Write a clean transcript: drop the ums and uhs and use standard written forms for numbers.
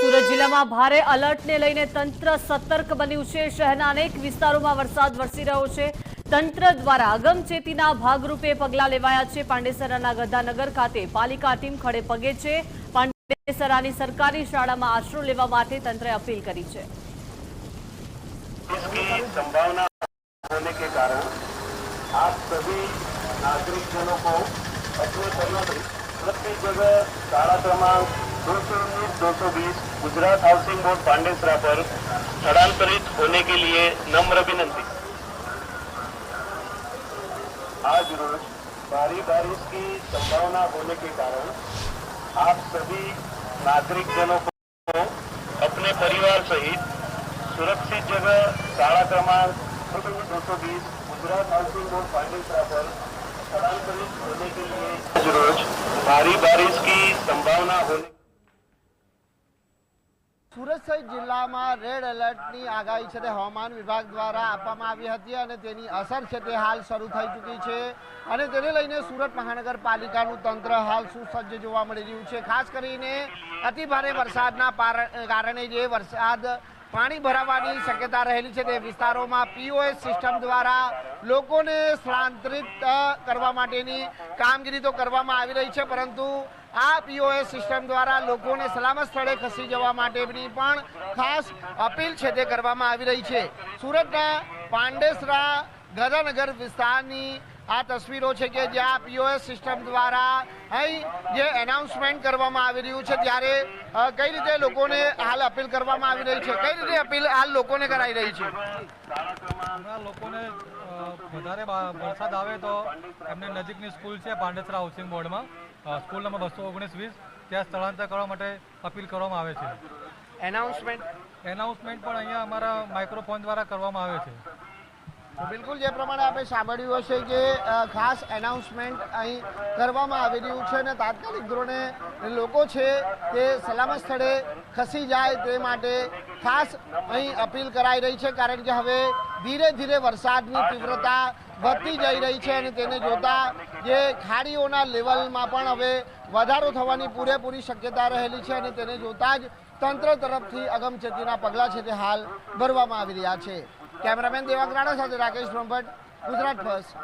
સુરત જિલ્લામાં ભારે એલર્ટને લઈને તંત્ર સતર્ક બન્યું છે। શહેરના અનેક વિસ્તારોમાં વરસાદ વરસી રહ્યો છે। તંત્ર દ્વારા અગમચેતીના ભાગરૂપે પગલાં લેવાયા છે। પાંડેસરાના ગધાનગર ખાતે પાલિકા ટીમ ખડે પગે છે। પાંડેસરાની સરકારી શાળામાં આશરો લેવા માટે તંત્રે અપીલ કરી છે। इसकी संभावना होने के कारण आप सभी नागरिकजनों को अपने परिवार प्रति जगह शाला क्रमांक 219-220 गुजरात हाउसिंग बोर्ड पांडेसरा पर स्थलांतरित होने के लिए नम्र विनंती। आज रोज भारी बारिश की संभावना होने के कारण आप सभी नागरिकजनों को अपने परिवार सहित सुरक्षित जगह शाला क्रमांक 220 गुजरात हाउसिंग बोर्ड पांडेसरा पर स्थलांतरित होने के लिए आज रोज भारी बारिश की संभावना होने। સુરત સહિત જિલ્લામાં રેડ એલર્ટની આગાહી છે તે હવામાન વિભાગ દ્વારા આપવામાં આવી હતી અને તેની અસર છે તે હાલ શરૂ થઈ ચૂકી છે અને તેને લઈને સુરત મહાનગરપાલિકાનું તંત્ર હાલ સુસજ્જ જોવા મળી રહ્યું છે। ખાસ કરીને અતિ ભારે વરસાદના કારણે જે વરસાદ પાણી ભરાવાની શક્યતા રહેલી છે તે વિસ્તારોમાં પીઓએસ સિસ્ટમ દ્વારા લોકોને સ્થળાંતરિત કરવા માટેની કામગીરી તો કરવામાં આવી રહી છે, પરંતુ આ પીઓએસ સિસ્ટમ દ્વારા લોકોને સલામત સ્થળે ખસી જવા માટેની પણ ખાસ અપીલ છે તે કરવામાં આવી રહી છે। સુરતના પાંડેસરા ગધાનગર વિસ્તારની આ તસવીરો છે કે જ્યાં પીઓએસ સિસ્ટમ દ્વારા અહીં જે એનાઉન્સમેન્ટ કરવામાં આવી રહ્યું છે ત્યારે કઈ રીતે લોકોને હાલ અપીલ કરવામાં આવી રહી છે, કઈ રીતે અપીલ હાલ લોકોને કરાઈ રહી છે? લોકોને વધારે વરસાદ આવે તો એમને નજીકની સ્કૂલ છે પાંડેસરા હાઉસિંગ બોર્ડમાં સ્કૂલ નંબર 219-20 ત્યાં સ્થળાંતર કરવા માટે અપીલ કરવામાં આવે છે। એનાઉન્સમેન્ટ પણ અહીંયા અમારા માઇક્રોફોન દ્વારા કરવામાં આવે છે। બિલકુલ જે પ્રમાણે આપણે સાંભળ્યું હશે કે ખાસ એનાઉન્સમેન્ટ અહીં કરવામાં આવી રહ્યું છે અને તાત્કાલિક ધોરણે લોકો છે તે સલામત સ્થળે ખસી જાય તે માટે ખાસ અહીં અપીલ કરાઈ રહી છે, કારણ કે હવે ધીરે ધીરે વરસાદની તીવ્રતા વધતી જઈ રહી છે અને તેને જોતા જે ખાડીઓના લેવલમાં પણ હવે વધારો થવાની પૂરેપૂરી શક્યતા રહેલી છે અને તેને જોતા જ તંત્ર તરફથી અગમચેતીના પગલાં છે તે હાલ ભરવામાં આવી રહ્યા છે। કેમેરામેન દેવાંગ રાણા સાથે રાકેશ બ્રહ્મભટ્ટ, ગુજરાત ફર્સ્ટ।